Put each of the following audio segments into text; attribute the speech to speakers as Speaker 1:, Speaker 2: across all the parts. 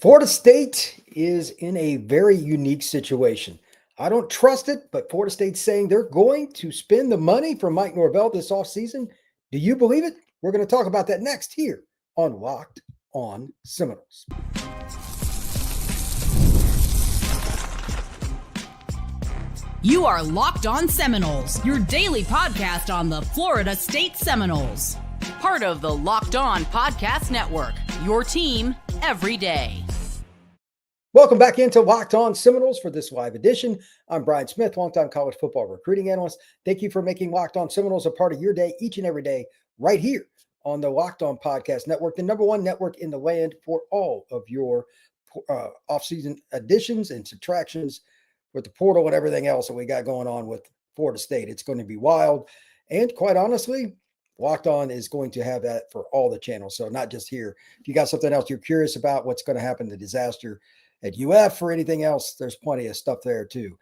Speaker 1: Florida State is in a very unique situation. I don't trust it, but Florida State's saying they're going to spend the money for Mike Norvell this offseason. Do you believe it? We're going to talk about that next here on Locked On Seminoles.
Speaker 2: You are Locked On Seminoles, your daily podcast on the Florida State Seminoles. Part of the Locked On Podcast Network, your team every day.
Speaker 1: Welcome back into Locked On Seminoles for this live edition. I'm Brian Smith, longtime college football recruiting analyst. Thank you for making Locked On Seminoles a part of your day each and every day right here on the Locked On Podcast Network, the number one network in the land for all of your offseason additions and subtractions with the portal and everything else that we got going on with Florida State. It's going to be wild. And quite honestly, Locked On is going to have that for all the channels. So not just here. If you got something else you're curious about, what's going to happen, the disaster at UF or anything else, there's plenty of stuff there too.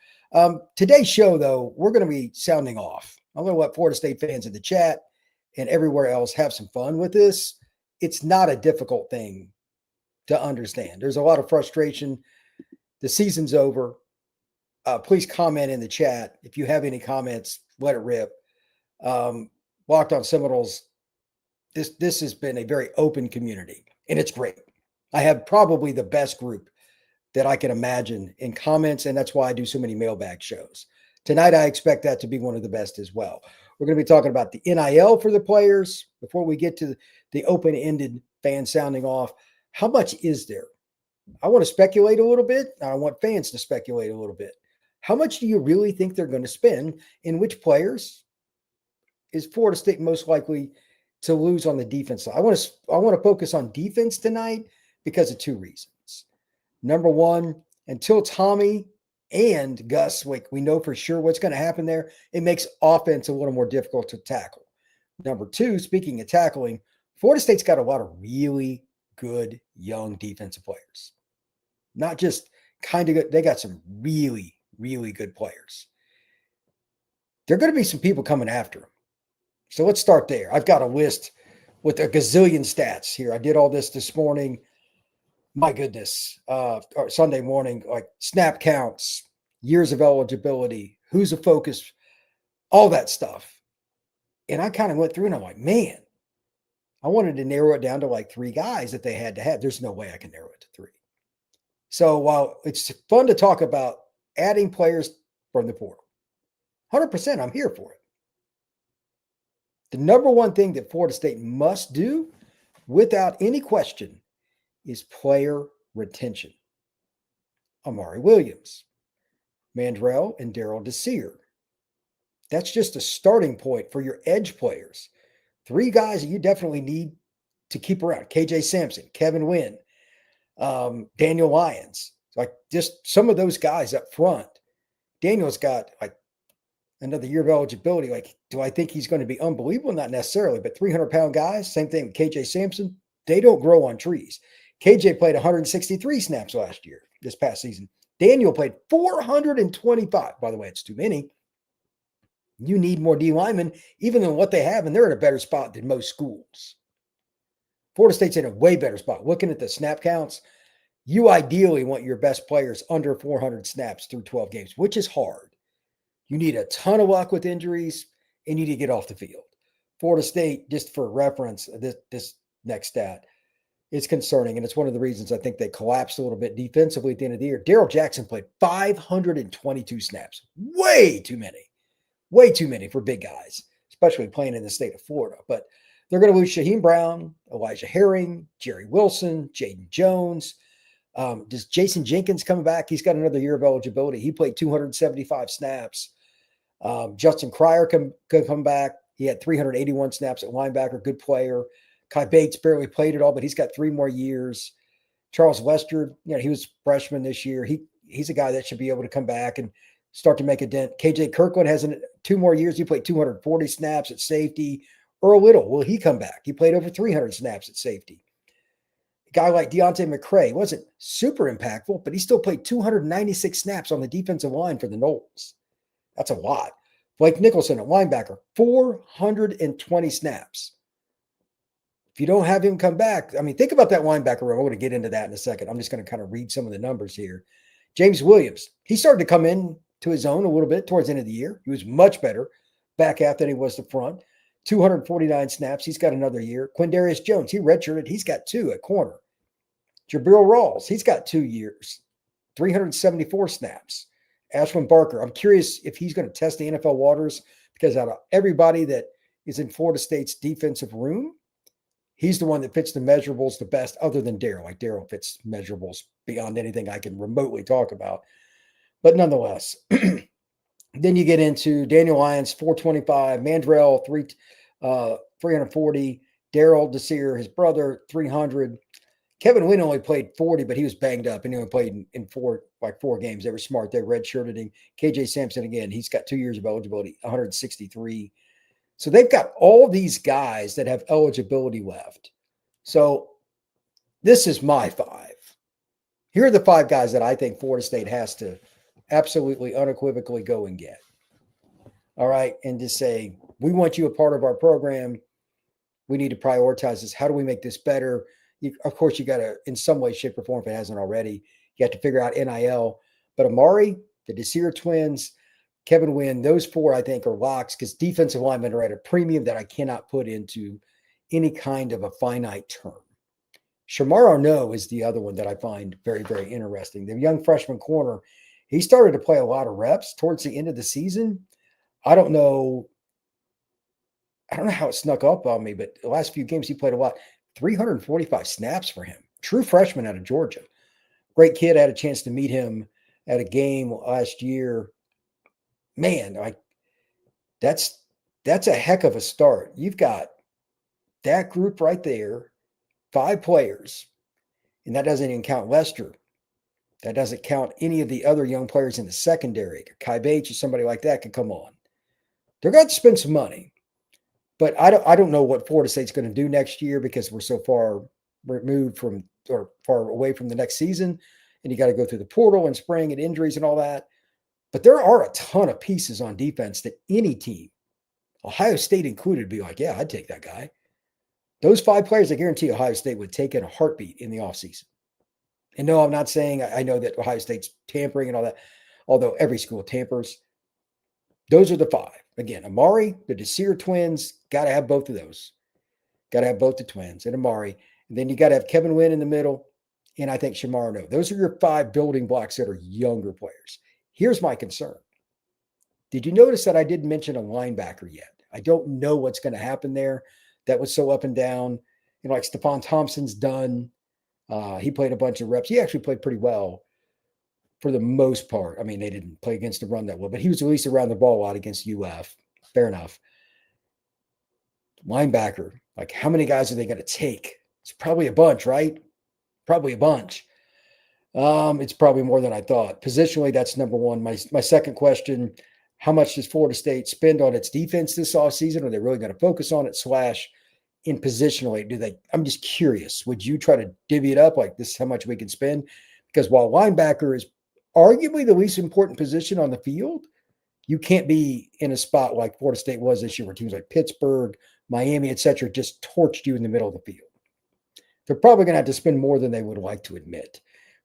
Speaker 1: Today's show, though, we're going to be sounding off. I'm going to let Florida State fans in the chat and everywhere else have some fun with this. It's not a difficult thing to understand. There's a lot of frustration. The season's over. Please comment in the chat. If you have any comments, let it rip. Locked On Seminoles, this has been a very open community, and it's great. I have probably the best group that I can imagine in comments, and that's why I do so many mailbag shows. Tonight, I expect that to be one of the best as well. We're going to be talking about the NIL for the players. Before we get to the open-ended fan sounding off, how much is there? I want to speculate a little bit. I want fans to speculate a little bit. How much do you really think they're going to spend, and which players is Florida State most likely to lose on the defense side? I want to focus on defense tonight because of two reasons. Number one, until Tommy and Gus, we know for sure what's going to happen there. It makes offense a little more difficult to tackle. Number two, speaking of tackling, Florida State's got a lot of really good young defensive players. Not just kind of good. They got some really good players. There are going to be some people coming after them. So let's start there. I've got a list with a gazillion stats here. I did all this morning. My goodness. Or Sunday morning, like snap counts, years of eligibility, who's a focus, all that stuff. And I kind of went through and I'm like, man, I wanted to narrow it down to like three guys that they had to have. There's no way I can narrow it to three. So while it's fun to talk about adding players from the portal, 100%, I'm here for it. The number one thing that Florida State must do, without any question, is player retention. Amari Williams, Mandrell, and Daryl Desir. That's just a starting point for your edge players. Three guys that you definitely need to keep around. KJ Sampson, Kevin Wynn, Daniel Lyons. Like just some of those guys up front. Daniel's got like another year of eligibility. Like, do I think he's going to be unbelievable? Not necessarily, but 300-pound guys, same thing with KJ Sampson. They don't grow on trees. KJ played 163 snaps this past season. Daniel played 425. By the way, it's too many. You need more D linemen, even than what they have, and they're in a better spot than most schools. Florida State's in a way better spot. Looking at the snap counts, you ideally want your best players under 400 snaps through 12 games, which is hard. You need a ton of luck with injuries, and you need to get off the field. Florida State, just for reference, this next stat, is concerning, and it's one of the reasons I think they collapsed a little bit defensively at the end of the year. Darrell Jackson played 522 snaps. Way too many for big guys, especially playing in the state of Florida. But they're going to lose Shaheem Brown, Elijah Herring, Jerry Wilson, Jaden Jones. Does Jason Jenkins coming back? He's got another year of eligibility. He played 275 snaps. Justin Cryer could come back. He had 381 snaps at linebacker, good player. Kai Bates barely played at all, but he's got 3 more years. Charles Lester, he was freshman this year. He's a guy that should be able to come back and start to make a dent. KJ Kirkland has 2 more years. He played 240 snaps at safety. Earl Little, will he come back? He played over 300 snaps at safety. A guy like Deontay McCray wasn't super impactful, but he still played 296 snaps on the defensive line for the Noles. That's a lot. Blake Nicholson, a linebacker, 420 snaps. If you don't have him come back, I mean, think about that linebacker room. I'm going to get into that in a second. I'm just going to kind of read some of the numbers here. James Williams, he started to come in to his own a little bit towards the end of the year. He was much better back half than he was the front. 249 snaps. He's got another year. Quindarius Jones, he redshirted. He's got 2 at corner. Jabril Rawls, he's got 2 years, 374 snaps. Ashwin Barker, I'm curious if he's going to test the NFL waters because out of everybody that is in Florida State's defensive room, he's the one that fits the measurables the best other than Darrell. Like Darrell fits measurables beyond anything I can remotely talk about. But nonetheless, then you get into Daniel Lyons, 425, Mandrell, 340, Darrell Desir, his brother, 300. Kevin Wynn only played 40, but he was banged up and he only played in 4 games. They were smart. They redshirted him. KJ Sampson, again, he's got 2 years of eligibility, 163. So they've got all these guys that have eligibility left. So this is my 5. Here are the 5 guys that I think Florida State has to absolutely unequivocally go and get. All right. And just say, we want you a part of our program. We need to prioritize this. How do we make this better? Of course, you got to, in some way, shape, or form, if it hasn't already, you have to figure out NIL. But Amari, the Desir twins, Kevin Wynn, those 4, I think, are locks because defensive linemen are at a premium that I cannot put into any kind of a finite term. Shamar Arnaud is the other one that I find very, very interesting. The young freshman corner, he started to play a lot of reps towards the end of the season. I don't know how it snuck up on me, but the last few games he played a lot. 345 snaps for him. True freshman out of Georgia. Great kid. I had a chance to meet him at a game last year. Man, that's a heck of a start. You've got that group right there, 5 players, and that doesn't even count Lester. That doesn't count any of the other young players in the secondary. Kai Bates or somebody like that could come on. They're going to spend some money. But I don't know what Florida State's going to do next year because we're so far removed from or far away from the next season. And you got to go through the portal and spring and injuries and all that. But there are a ton of pieces on defense that any team, Ohio State included, be like, yeah, I'd take that guy. Those 5 players, I guarantee Ohio State would take in a heartbeat in the offseason. And no, I'm not saying I know that Ohio State's tampering and all that, although every school tampers. Those are the 5. Again, Amari, the Desir twins, got to have both of those. Got to have both the twins and Amari. And then you got to have Kevin Wynn in the middle. And I think Shamar Arnaud. Those are your 5 building blocks that are younger players. Here's my concern. Did you notice that I didn't mention a linebacker yet? I don't know what's going to happen there. That was so up and down. You know, like Stephon Thompson's done. He played a bunch of reps. He actually played pretty well for the most part. I mean, they didn't play against the run that well, but he was at least around the ball a lot against UF. Fair enough. Linebacker, like how many guys are they going to take? It's probably a bunch, right? Probably a bunch. It's probably more than I thought. Positionally, that's number one. My second question, how much does Florida State spend on its defense this offseason? Are they really going to focus on it / in positionally? I'm just curious. Would you try to divvy it up like this is how much we can spend? Because while linebacker is arguably the least important position on the field, you can't be in a spot like Florida State was this year where teams like Pittsburgh, Miami, et cetera, just torched you in the middle of the field. They're probably going to have to spend more than they would like to admit.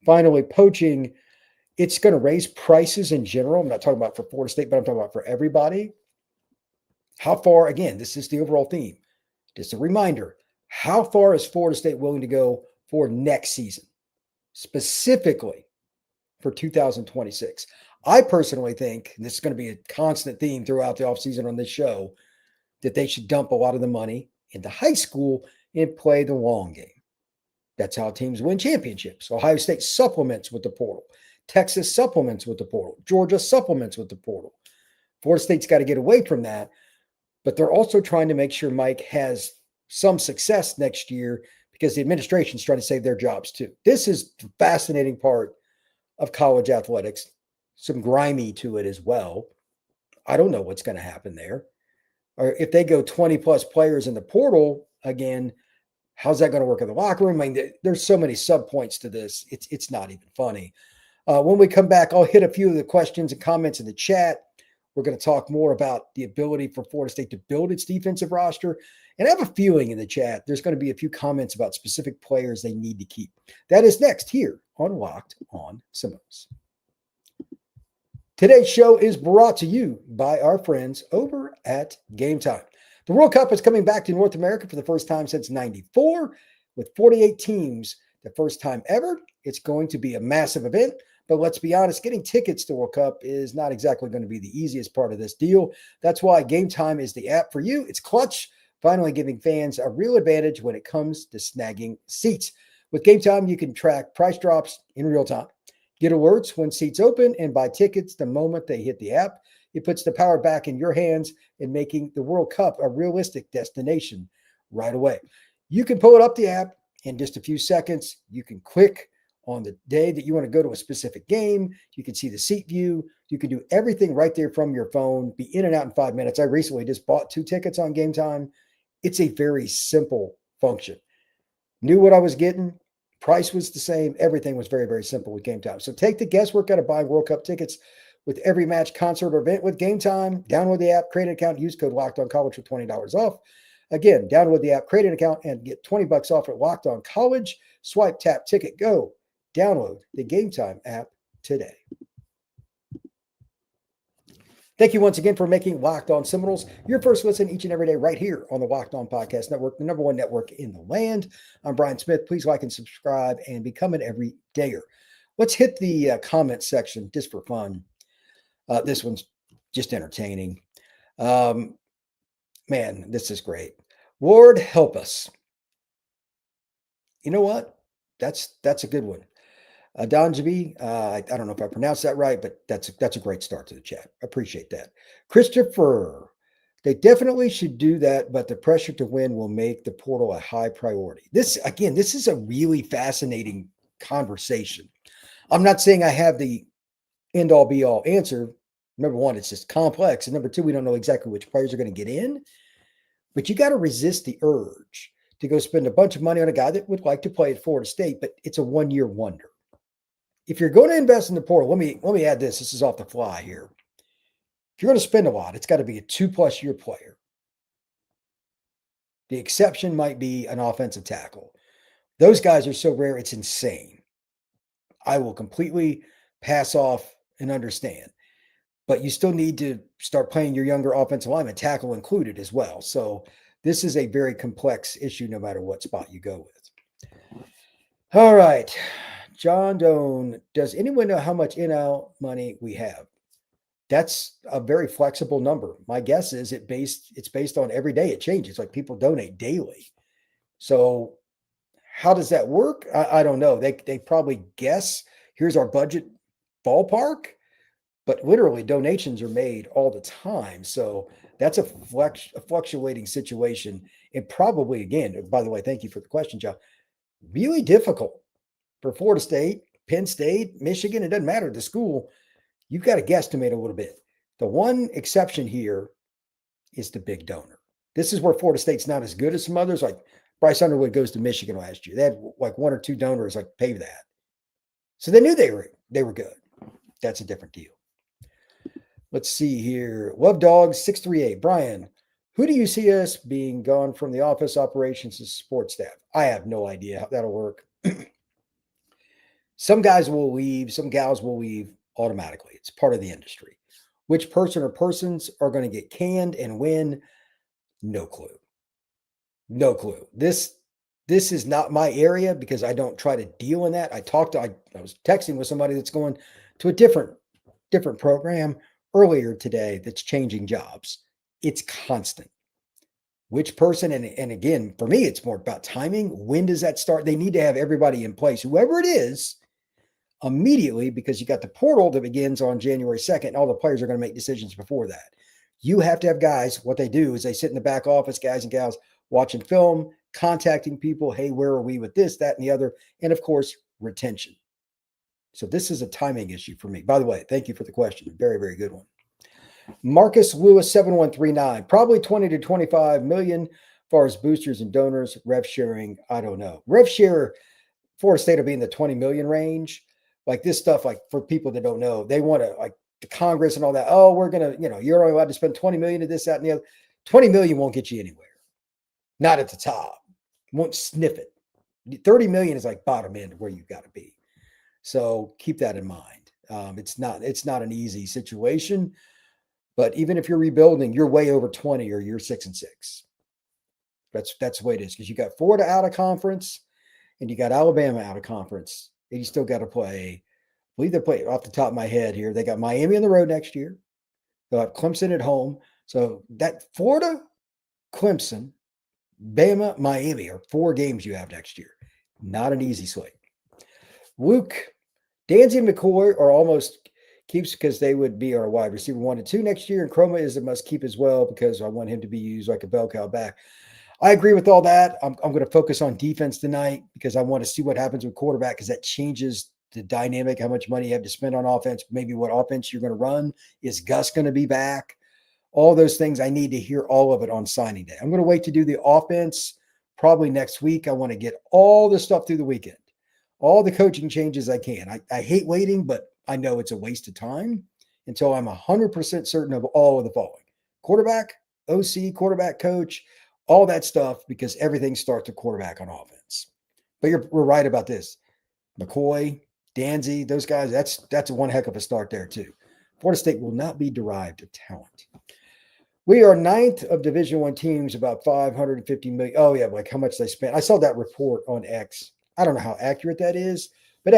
Speaker 1: Finally, poaching, it's going to raise prices in general. I'm not talking about for Florida State, but I'm talking about for everybody. How far, again, this is the overall theme. Just a reminder, how far is Florida State willing to go for next season, specifically for 2026? I personally think, and this is going to be a constant theme throughout the offseason on this show, that they should dump a lot of the money into high school and play the long game. That's how teams win championships. Ohio State supplements with the portal. Texas supplements with the portal. Georgia supplements with the portal. Florida State's got to get away from that, but they're also trying to make sure Mike has some success next year because the administration's trying to save their jobs too. This is the fascinating part of college athletics. Some grimy to it as well. I don't know what's going to happen there. Or if they go 20 plus players in the portal again, how's that going to work in the locker room? I mean, there's so many sub points to this. It's not even funny. When we come back, I'll hit a few of the questions and comments in the chat. We're going to talk more about the ability for Florida State to build its defensive roster. And I have a feeling in the chat, there's going to be a few comments about specific players they need to keep. That is next here on Locked On Seminoles. Today's show is brought to you by our friends over at Game Time. The World Cup is coming back to North America for the first time since '94 with 48 teams. The first time ever. It's going to be a massive event, but let's be honest, getting tickets to World Cup is not exactly going to be the easiest part of this deal. That's why Game Time is the app for you. It's clutch, finally giving fans a real advantage when it comes to snagging seats. With Game Time, you can track price drops in real time. Get alerts when seats open and buy tickets the moment they hit the app. It puts the power back in your hands and making the World Cup a realistic destination right away. You can pull it up the app in just a few seconds. You can click on the day that you want to go to a specific game. You can see the seat view. You can do everything right there from your phone, be in and out in 5 minutes. I recently just bought 2 tickets on Game Time. It's a very simple function. Knew what I was getting. Price was the same. Everything was very, very simple with Game Time. So take the guesswork out of buying World Cup tickets with every match, concert, or event with Game Time. Download the app, create an account, use code LOCKEDONCollege for $20 off. Again, download the app, create an account, and get $20 off at Locked On College. Swipe, tap, ticket, go. Download the Game Time app today. Thank you once again for making Locked On Seminoles your first listen each and every day right here on the Locked On Podcast Network, the #1 network in the land. I'm Brian Smith. Please like and subscribe and become an everydayer. Let's hit the comment section just for fun. This one's just entertaining. Man, this is great. Lord help us. You know what? That's a good one. Don Jabi, I don't know if I pronounced that right, but that's a great start to the chat. Appreciate that. Christopher, they definitely should do that, but the pressure to win will make the portal a high priority. This is a really fascinating conversation. I'm not saying I have the end-all be-all answer. Number one, it's just complex. And number two, we don't know exactly which players are going to get in. But you got to resist the urge to go spend a bunch of money on a guy that would like to play at Florida State, but it's a one-year wonder. If you're going to invest in the portal, let me add this. This is off the fly here. If you're going to spend a lot, it's got to be a 2+ year player. The exception might be an offensive tackle. Those guys are so rare, it's insane. I will completely pass off and understand. But you still need to start playing your younger offensive lineman, tackle included as well. So this is a very complex issue no matter what spot you go with. All right. John Doan, does anyone know how much NL money we have? That's a very flexible number. My guess is it's based on every day. It changes. Like people donate daily. So how does that work? I don't know. They probably guess, here's our budget ballpark, but literally donations are made all the time. So that's a fluctuating situation. And probably, again, by the way, thank you for the question, John, really difficult for Florida State, Penn State, Michigan. It doesn't matter the school. You've got to guesstimate a little bit. The one exception here is the big donor. This is where Florida State's not as good as some others. Like Bryce Underwood goes to Michigan last year. They had like 1 or 2 donors like pay that. So they knew they were good. That's a different deal. Let's see here. Love Dogs 638. Brian, who do you see us being gone from the office, operations, and support staff? I have no idea how that'll work. Some guys will leave, some gals will leave automatically. It's part of the industry. Which person or persons are going to get canned and when? No clue. No clue. This is not my area because I don't try to deal in that. I was texting with somebody that's going to a different program earlier today that's changing jobs. It's constant. Which person, and again, for me, it's more about timing. When does that start? They need to have everybody in place, whoever it is, immediately, because you got the portal that begins on January 2nd, and all the players are going to make decisions before that. You have to have guys, what they do is they sit in the back office, guys and gals, watching film, contacting people. Hey, where are we with this, that, and the other? And of course, retention. So this is a timing issue for me. By the way, thank you for the question. Very, very good one. Marcus Lewis 7139, probably 20 to 25 million as far as boosters and donors. Rev sharing, I don't know. Rev share, Florida State will be in the 20 million range. Like this stuff, like for people that don't know, they want to like the Congress and all that. Oh, we're going to, you're only allowed to spend 20 million to this, that, and the other. 20 million won't get you anywhere. Not at the top. Won't sniff it. 30 million is like bottom end where you've got to be. So keep that in mind. It's not an easy situation, but even if you're rebuilding, you're way over 20 or you're 6-6. That's the way it is, because you got Florida out of conference and you got Alabama out of conference, and you still got to play. I believe they play off the top of my head here. They got Miami on the road next year. They'll have Clemson at home. So that Florida, Clemson, Bama, Miami are 4 games you have next year. Not an easy slate. Luke, Danzy and McCoy are almost keeps because they would be our wide receiver 1 and 2 next year, and Chroma is a must keep as well because I want him to be used like a bell cow back. I agree with all that. I'm going to focus on defense tonight because I want to see what happens with quarterback, because that changes the dynamic, how much money you have to spend on offense, maybe what offense you're going to run. Is Gus going to be back? All those things, I need to hear all of it on signing day. I'm going to wait to do the offense probably next week. I want to get all the stuff through the weekend, all the coaching changes I can. I hate waiting, but I know it's a waste of time until I'm 100% certain of all of the following: quarterback, OC, quarterback coach, all that stuff, because everything starts with quarterback on offense. But we're right about this. McCoy, Danzy, those guys, that's one heck of a start there too. Florida State will not be derived of talent. We are 9th of Division I teams, about 550 million. Oh yeah, like how much they spent. I saw that report on X. I don't know how accurate that is, but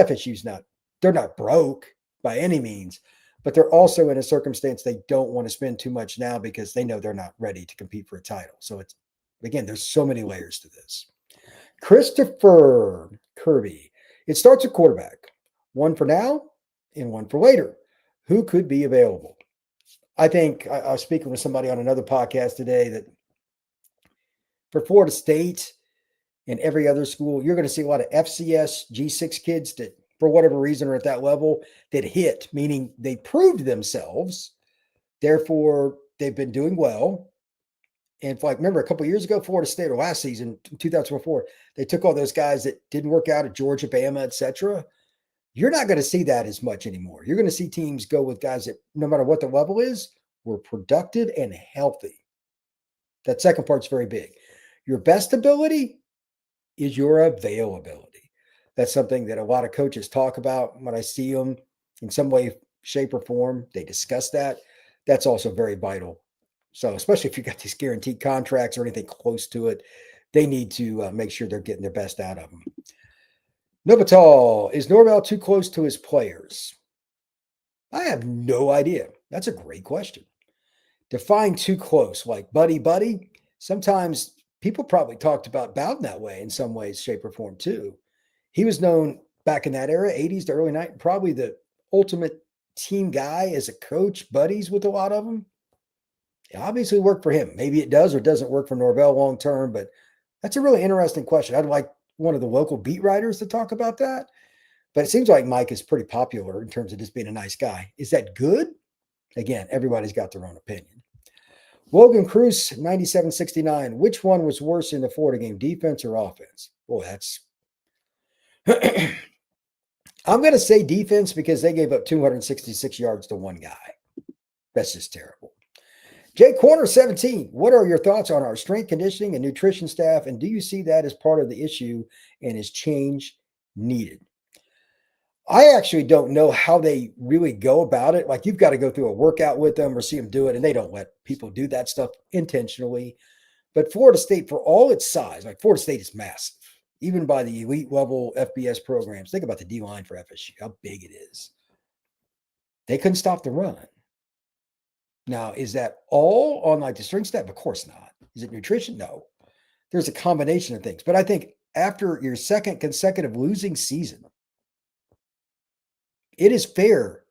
Speaker 1: they're not broke by any means, but they're also in a circumstance they don't want to spend too much now because they know they're not ready to compete for a title. So again, there's so many layers to this. Christopher Kirby. It starts at quarterback. 1 for now and 1 for later. Who could be available? I think I was speaking with somebody on another podcast today that for Florida State and every other school, you're going to see a lot of FCS G6 kids that, for whatever reason, are at that level that hit, meaning they proved themselves. Therefore, they've been doing well. And remember a couple of years ago, Florida State, or last season, 2004, they took all those guys that didn't work out at Georgia, Bama, etc. You're not going to see that as much anymore. You're going to see teams go with guys that, no matter what the level is, were productive and healthy. That second part's very big. Your best ability is your availability. That's something that a lot of coaches talk about when I see them in some way, shape, or form. They discuss that. That's also very vital. So especially if you've got these guaranteed contracts or anything close to it, they need to make sure they're getting their best out of them. Novatal, is Norvell too close to his players? I have no idea. That's a great question. Define too close, like buddy. Sometimes people probably talked about Bowden that way in some ways, shape, or form too. He was known back in that era, 80s to early 90s, probably the ultimate team guy as a coach, buddies with a lot of them. It obviously worked for him. Maybe it does or doesn't work for Norvell long term, but that's a really interesting question. I'd like one of the local beat writers to talk about that. But it seems like Mike is pretty popular in terms of just being a nice guy. Is that good? Again, everybody's got their own opinion. Logan Cruz, 97-69. Which one was worse in the Florida game, defense or offense? Boy, that's I'm going to say defense because they gave up 266 yards to one guy. That's just terrible. Jay Corner 17. What are your thoughts on our strength conditioning and nutrition staff? And do you see that as part of the issue and is change needed? I actually don't know how they really go about it. Like, you've got to go through a workout with them or see them do it, and they don't let people do that stuff intentionally. But Florida State, for all its size, like Florida State is massive, even by the elite level FBS programs. Think about the D-line for FSU, how big it is. They couldn't stop the run. Now, is that all on like the strength staff? Of course not. Is it nutrition? No. There's a combination of things. But I think after your second consecutive losing season, it is fair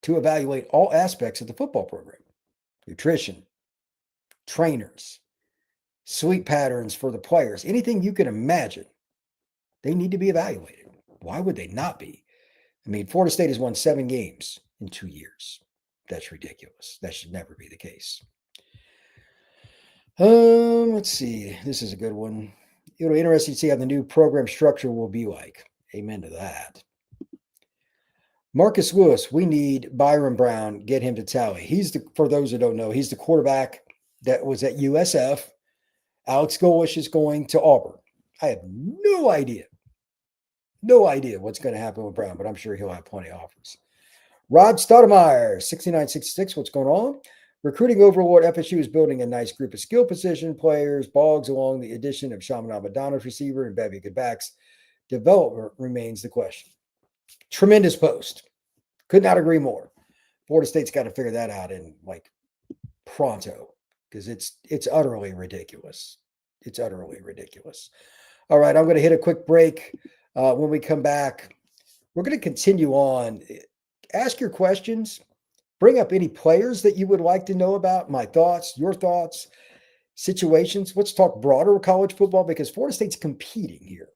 Speaker 1: to evaluate all aspects of the football program: nutrition, trainers, sleep patterns for the players, anything you can imagine. They need to be evaluated. Why would they not be? I mean, Florida State has won 7 games in 2 years. That's ridiculous. That should never be the case. Let's see. This is a good one. It'll be interesting to see how the new program structure will be like. Amen to that. Marcus Lewis, we need Byron Brown, get him to tally. For those who don't know, he's the quarterback that was at USF. Alex Golish is going to Auburn. I have no idea what's going to happen with Brown, but I'm sure he'll have plenty of offers. Rod Stoudemire, 6966, what's going on? Recruiting overlord, FSU is building a nice group of skill position players. Bogs along the addition of Shaman Abadano's receiver and bevy good backs. Development remains the question. Tremendous post. Could not agree more. Florida State's got to figure that out in like pronto because it's utterly ridiculous. It's utterly ridiculous. All right, I'm going to hit a quick break. When we come back, we're going to continue on. Ask your questions. Bring up any players that you would like to know about, my thoughts, your thoughts, situations. Let's talk broader college football because Florida State's competing here.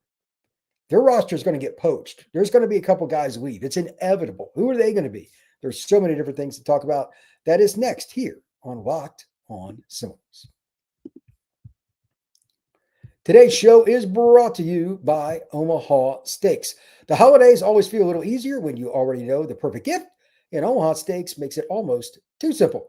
Speaker 1: Their roster is going to get poached. There's going to be a couple guys leave. It's inevitable. Who are they going to be? There's so many different things to talk about. That is next here on Locked On Seminoles. Today's show is brought to you by Omaha Steaks. The holidays always feel a little easier when you already know the perfect gift, and Omaha Steaks makes it almost too simple.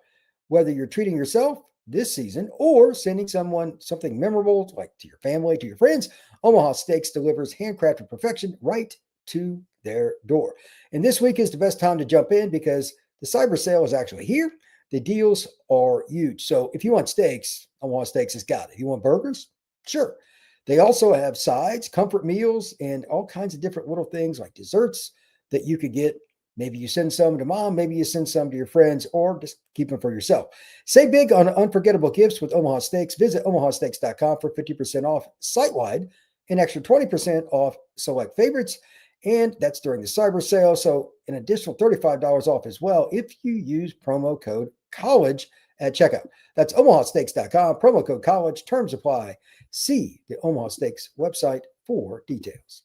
Speaker 1: Whether you're treating yourself this season or sending someone something memorable, like to your family, to your friends, Omaha Steaks delivers handcrafted perfection right to their door. And this week is the best time to jump in because the cyber sale is actually here. The deals are huge. So if you want steaks, Omaha Steaks has got it. You want burgers? Sure. They also have sides, comfort meals, and all kinds of different little things like desserts that you could get. Maybe you send some to mom, maybe you send some to your friends, or just keep them for yourself. Save big on unforgettable gifts with Omaha Steaks. Visit omahasteaks.com for 50% off site-wide, an extra 20% off select favorites, and that's during the cyber sale. So an additional $35 off as well if you use promo code COLLEGE at checkout. That's omahasteaks.com, promo code COLLEGE, terms apply. See the Omaha Steaks website for details.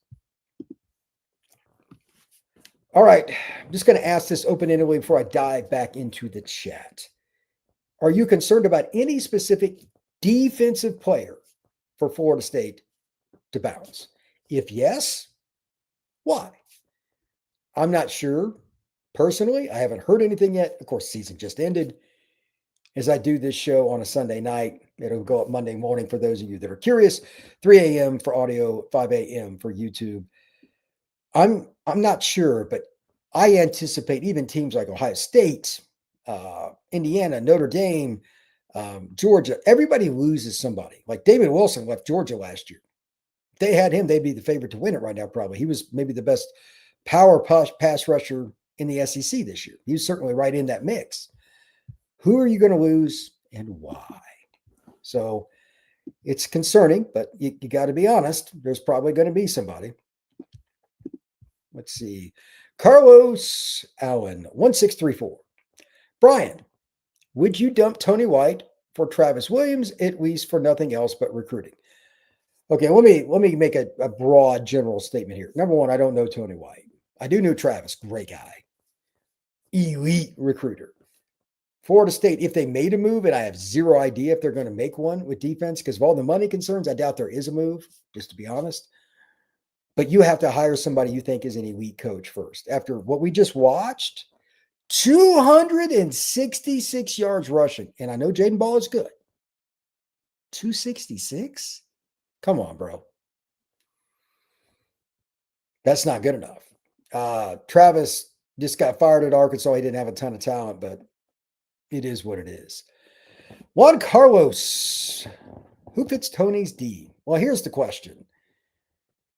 Speaker 1: All right, I'm just going to ask this open-endedly before I dive back into the chat. Are you concerned about any specific defensive player for Florida State to bounce? If yes, why? I'm not sure. Personally, I haven't heard anything yet. Of course, the season just ended. As I do this show on a Sunday night, it'll go up Monday morning for those of you that are curious. 3 a.m. for audio, 5 a.m. for YouTube. I'm not sure, but I anticipate even teams like Ohio State, Indiana, Notre Dame, Georgia, everybody loses somebody. Like David Wilson left Georgia last year. If they had him, they'd be the favorite to win it right now, probably. He was maybe the best power pass rusher in the SEC this year. He was certainly right in that mix. Who are you going to lose and why? So it's concerning, but you got to be honest. There's probably going to be somebody. Let's see. Carlos Allen, 1634. Brian, would you dump Tony White for Travis Williams, at least for nothing else but recruiting? Okay, let me make a broad general statement here. Number one, I don't know Tony White. I do know Travis, great guy. Elite recruiter. Florida State, if they made a move, and I have zero idea if they're going to make one with defense, because of all the money concerns, I doubt there is a move, just to be honest. But you have to hire somebody you think is an elite coach first. After what we just watched, 266 yards rushing. And I know Jaden Ball is good. 266? Come on, bro. That's not good enough. Travis just got fired at Arkansas. He didn't have a ton of talent, but it is what it is. Juan Carlos, who fits Tony's D? Well, here's the question.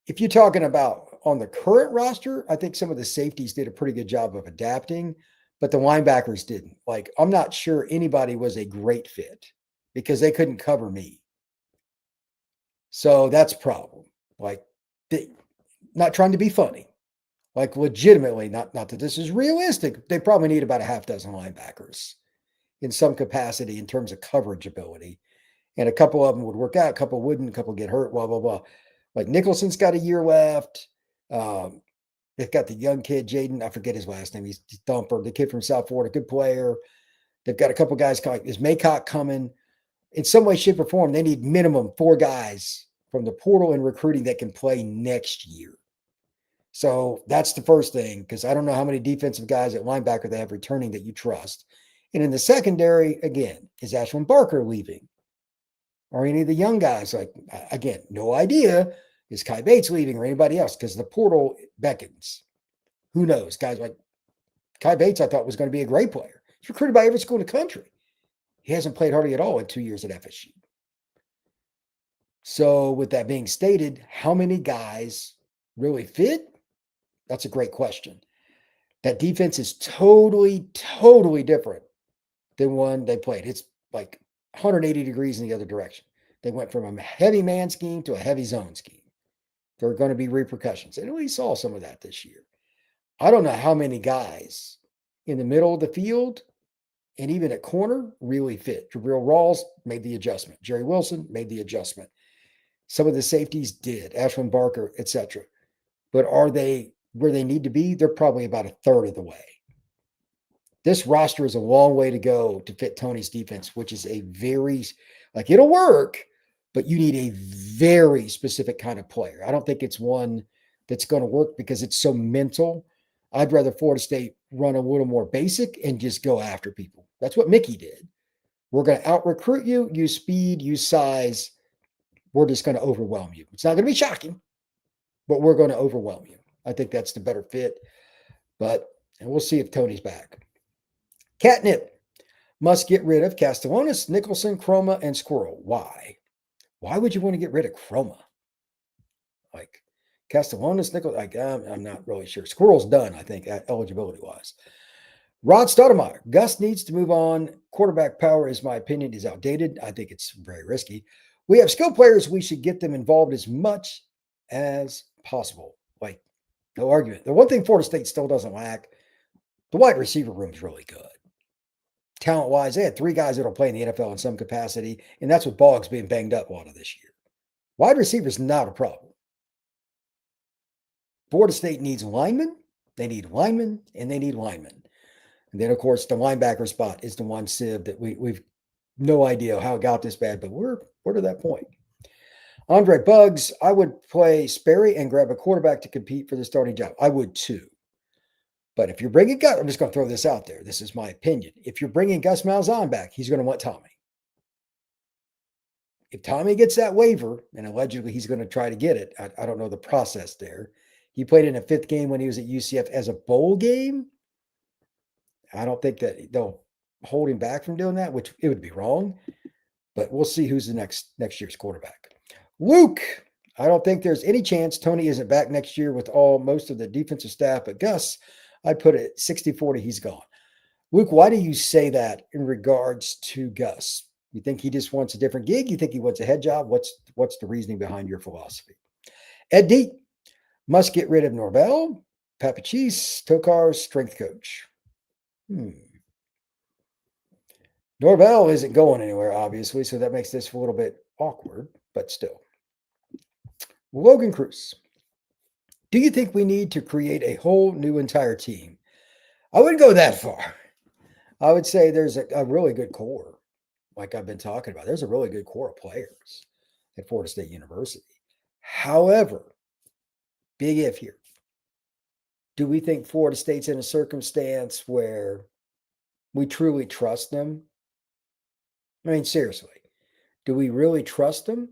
Speaker 1: If you're talking about on the current roster, I think some of the safeties did a pretty good job of adapting, but the linebackers didn't. Like, I'm not sure anybody was a great fit because they couldn't cover me. So that's a problem. Like, not trying to be funny. Like, legitimately, not that this is realistic. They probably need about a half dozen linebackers in some capacity in terms of coverage ability. And a couple of them would work out, a couple wouldn't, a couple get hurt, blah, blah, blah. Like Nicholson's got a year left. They've got the young kid, Jaden. I forget his last name. He's Thumper, the kid from South Florida, good player. They've got a couple guys like is Maycock coming. In some way, shape, or form, they need minimum 4 guys from the portal and recruiting that can play next year. So that's the first thing, because I don't know how many defensive guys at linebacker they have returning that you trust. And in the secondary, again, is Ashwin Barker leaving? Or any of the young guys? Like, again, no idea. Is Kai Bates leaving or anybody else? Because the portal beckons. Who knows? Guys like Kai Bates, I thought was going to be a great player. He's recruited by every school in the country. He hasn't played hardly at all in 2 years at FSU. So with that being stated, how many guys really fit? That's a great question. That defense is totally, totally different than one they played. It's like 180 degrees in the other direction. They went from a heavy man scheme to a heavy zone scheme. There are going to be repercussions. And we saw some of that this year. I don't know how many guys in the middle of the field and even at corner really fit. Jabril Rawls made the adjustment. Jerry Wilson made the adjustment. Some of the safeties did. Ashwin Barker, etc. But are they where they need to be? They're probably about a third of the way. This roster is a long way to go to fit Tony's defense, which is a very, like, it'll work, but you need a very specific kind of player. I don't think it's one that's going to work because it's so mental. I'd rather Florida State run a little more basic and just go after people. That's what Mickey did. We're going to out-recruit you, use speed, use size. We're just going to overwhelm you. It's not going to be shocking, but we're going to overwhelm you. I think that's the better fit. And we'll see if Tony's back. Catnip must get rid of Castellanos, Nicholson, Chroma, and Squirrel. Why? Why would you want to get rid of Chroma? Like Castellanos, Nicholson, like I'm not really sure. Squirrel's done, I think, eligibility-wise. Rod Stoudemire, Gus needs to move on. Quarterback power, is my opinion, is outdated. I think it's very risky. We have skilled players. We should get them involved as much as possible. Like, no argument. The one thing Florida State still doesn't lack, the wide receiver room is really good. Talent-wise, they had 3 guys that'll play in the NFL in some capacity, and that's with Boggs being banged up a lot of this year. Wide receiver is not a problem. Florida State needs linemen. They need linemen, and they need linemen. And then, of course, the linebacker spot is the one sieve that we've no idea how it got this bad, but we're to that point. Andre Buggs, I would play Sperry and grab a quarterback to compete for the starting job. I would too. But if you're bringing Gus, I'm just going to throw this out there. This is my opinion. If you're bringing Gus Malzahn back, he's going to want Tommy. If Tommy gets that waiver, and allegedly he's going to try to get it, I don't know the process there. He played in a 5th game when he was at UCF as a bowl game. I don't think that they'll hold him back from doing that, which it would be wrong. But we'll see who's the next year's quarterback. Luke, I don't think there's any chance Tony isn't back next year with most of the defensive staff. But Gus, I'd put it 60-40, he's gone. Luke, why do you say that in regards to Gus? You think he just wants a different gig? You think he wants a head job? What's the reasoning behind your philosophy? Ed D, must get rid of Norvell, Papachis, Tokar's strength coach. Norvell isn't going anywhere, obviously, so that makes this a little bit awkward, but still. Logan Cruz, do you think we need to create a whole new entire team? I wouldn't go that far. I would say there's a really good core, like I've been talking about. There's a really good core of players at Florida State University. However, big if here. Do we think Florida State's in a circumstance where we truly trust them? I mean, seriously, do we really trust them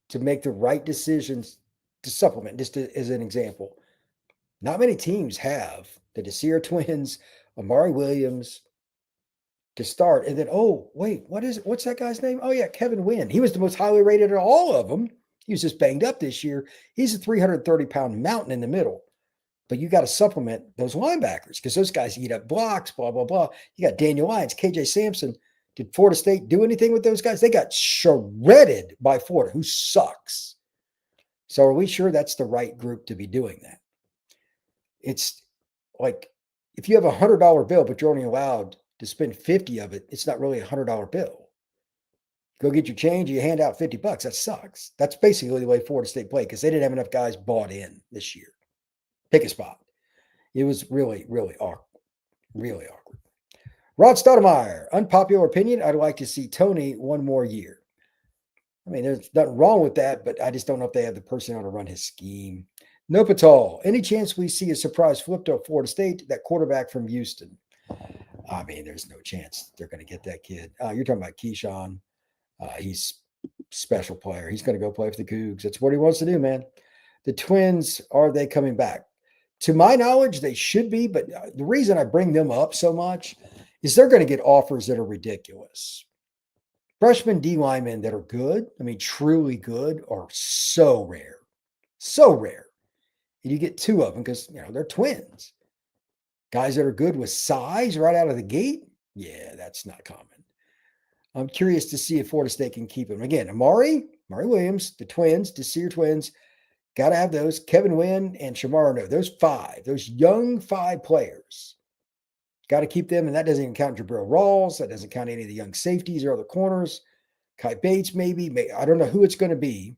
Speaker 1: to make the right decisions to supplement? Just as an example, not many teams have the Desir twins, Amari Williams to start. And then, oh, wait, what's that guy's name? Oh, yeah, Kevin Wynn. He was the most highly rated of all of them. He was just banged up this year. He's a 330-pound mountain in the middle. But you got to supplement those linebackers because those guys eat up blocks, blah, blah, blah. You got Daniel Lyons, KJ Sampson. Did Florida State do anything with those guys? They got shredded by Florida, who sucks. So are we sure that's the right group to be doing that? It's like if you have a $100 bill, but you're only allowed to spend 50 of it, it's not really a $100 bill. Go get your change, you hand out $50. That sucks. That's basically the way Florida State played because they didn't have enough guys bought in this year. Pick a spot. It was really, really awkward. Really awkward. Rod Stoudemire, unpopular opinion. I'd like to see Tony one more year. I mean, there's nothing wrong with that, but I just don't know if they have the personnel to run his scheme. Nope at all. Any chance we see a surprise flip to Florida State, that quarterback from Houston? I mean, there's no chance they're going to get that kid. You're talking about Keyshawn. He's special player. He's going to go play for the Cougs. That's what he wants to do, man. The Twins, are they coming back? To my knowledge, they should be, but the reason I bring them up so much is they're going to get offers that are ridiculous. Freshman D linemen that are good, I mean, truly good, are so rare. So rare. And you get two of them because, they're twins. Guys that are good with size right out of the gate, yeah, that's not common. I'm curious to see if Florida State can keep him. Again, Amari Williams, the twins, Desir twins, got to have those. Kevin Wynn and Shamar, no, those young 5 players. Got to keep them, and that doesn't even count Jabril Rawls. That doesn't count any of the young safeties or other corners. Kai Bates, maybe. I don't know who it's going to be.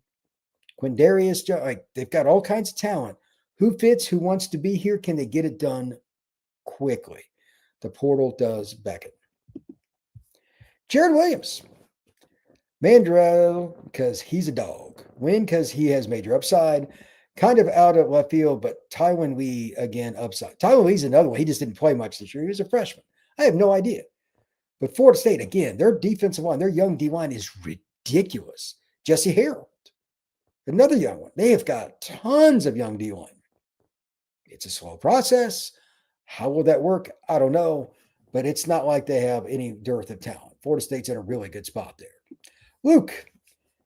Speaker 1: Quindarius, they've got all kinds of talent. Who fits? Who wants to be here? Can they get it done quickly? The portal does beckon. Jared Williams. Mandrell, because he's a dog. Win, because he has major upside. Kind of out of left field, but Tywin Lee, again, upside. Tywin Lee's another one. He just didn't play much this year. He was a freshman. I have no idea. But Florida State, again, their defensive line, their young D-line is ridiculous. Jesse Harold, another young one. They have got tons of young D-line. It's a slow process. How will that work? I don't know. But it's not like they have any dearth of talent. Florida State's in a really good spot there. Luke,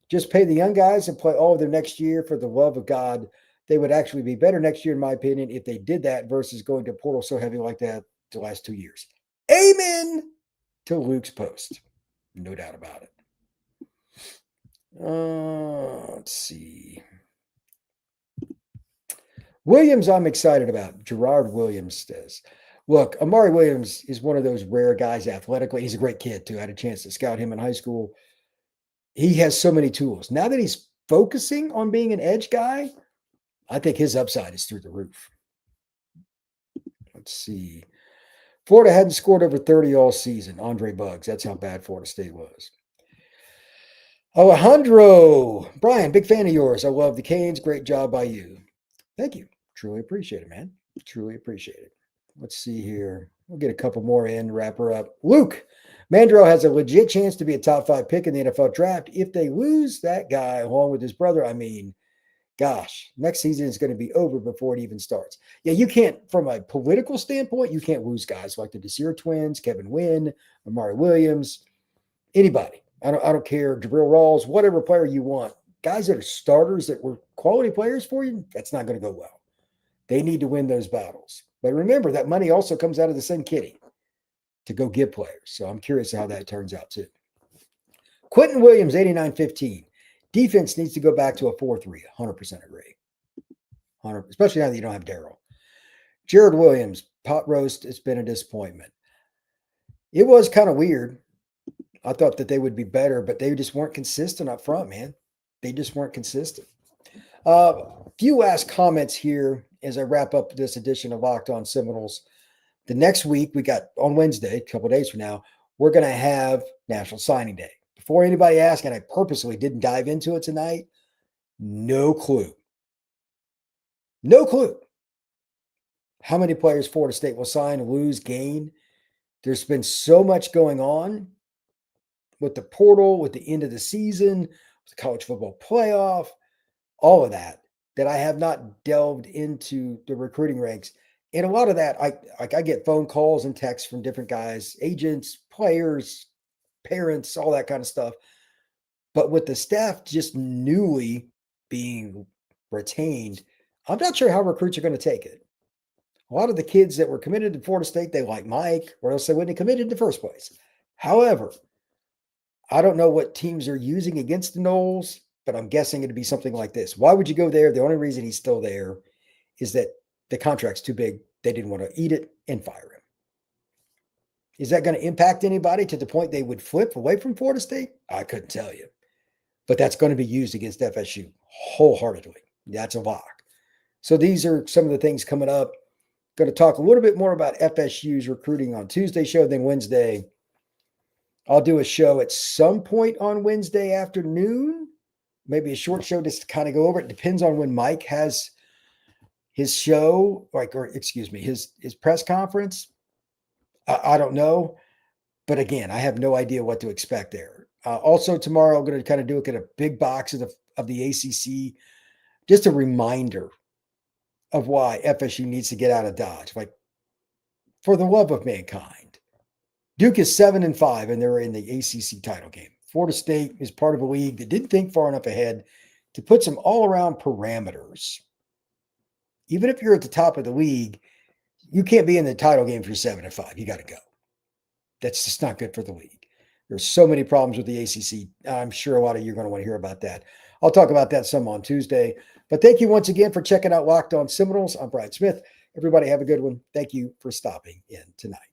Speaker 1: just pay the young guys and play all of their next year for the love of God. They would actually be better next year, in my opinion, if they did that versus going to portal so heavy like that the last 2 years. Amen to Luke's post. No doubt about it. Let's see. Williams, I'm excited about. Gerard Williams says, look, Amari Williams is one of those rare guys athletically. He's a great kid, too. I had a chance to scout him in high school. He has so many tools. Now that he's focusing on being an edge guy, I think his upside is through the roof. Let's see. Florida hadn't scored over 30 all season. Andre Buggs. That's how bad Florida State was. Alejandro. Brian, big fan of yours. I love the Canes. Great job by you. Thank you. Truly appreciate it, man. Truly appreciate it. Let's see here. We'll get a couple more in to wrap her up. Luke. Mandrell has a legit chance to be a top 5 pick in the NFL draft. If they lose that guy along with his brother, I mean, gosh, next season is going to be over before it even starts. Yeah, you can't, from a political standpoint, you can't lose guys like the Desir twins, Kevin Wynn, Amari Williams, anybody. I don't care, Jabril Rawls, whatever player you want. Guys that are starters that were quality players for you, that's not going to go well. They need to win those battles. But remember, that money also comes out of the same kitty to go get players. So I'm curious how that turns out too. Quentin Williams, 89-15. Defense needs to go back to a 4-3. 100% agree. Especially now that you don't have Darryl. Jared Williams, pot roast, it's been a disappointment. It was kind of weird. I thought that they would be better, but they just weren't consistent up front, man. They just weren't consistent. Few last comments here as I wrap up this edition of Locked On Seminoles. The next week, we got on Wednesday, a couple of days from now, we're going to have National Signing Day. Before anybody asks, and I purposely didn't dive into it tonight, no clue. No clue how many players Florida State will sign, lose, gain. There's been so much going on with the portal, with the end of the season, with the college football playoff, all of that I have not delved into the recruiting ranks. And a lot of that, I get phone calls and texts from different guys, agents, players, parents, all that kind of stuff. But with the staff just newly being retained, I'm not sure how recruits are going to take it. A lot of the kids that were committed to Florida State, they like Mike, or else they wouldn't have committed in the first place. However, I don't know what teams are using against the Noles, but I'm guessing it'd be something like this. Why would you go there? The only reason he's still there is that the contract's too big. They didn't want to eat it and fire him. Is that going to impact anybody to the point they would flip away from Florida State? I couldn't tell you. But that's going to be used against FSU wholeheartedly. That's a lock. So these are some of the things coming up. Going to talk a little bit more about FSU's recruiting on Tuesday show, then Wednesday. I'll do a show at some point on Wednesday afternoon. Maybe a short show just to kind of go over it. Depends on when Mike has his show, his press conference, I don't know. But again, I have no idea what to expect there. Also tomorrow, I'm going to kind of look at a big box of the ACC. Just a reminder of why FSU needs to get out of Dodge. Like, for the love of mankind, Duke is 7-5, and they're in the ACC title game. Florida State is part of a league that didn't think far enough ahead to put some all-around parameters. Even if you're at the top of the league, you can't be in the title game if you're 7-5. You got to go. That's just not good for the league. There's so many problems with the ACC. I'm sure a lot of you are going to want to hear about that. I'll talk about that some on Tuesday. But thank you once again for checking out Locked On Seminoles. I'm Brian Smith. Everybody have a good one. Thank you for stopping in tonight.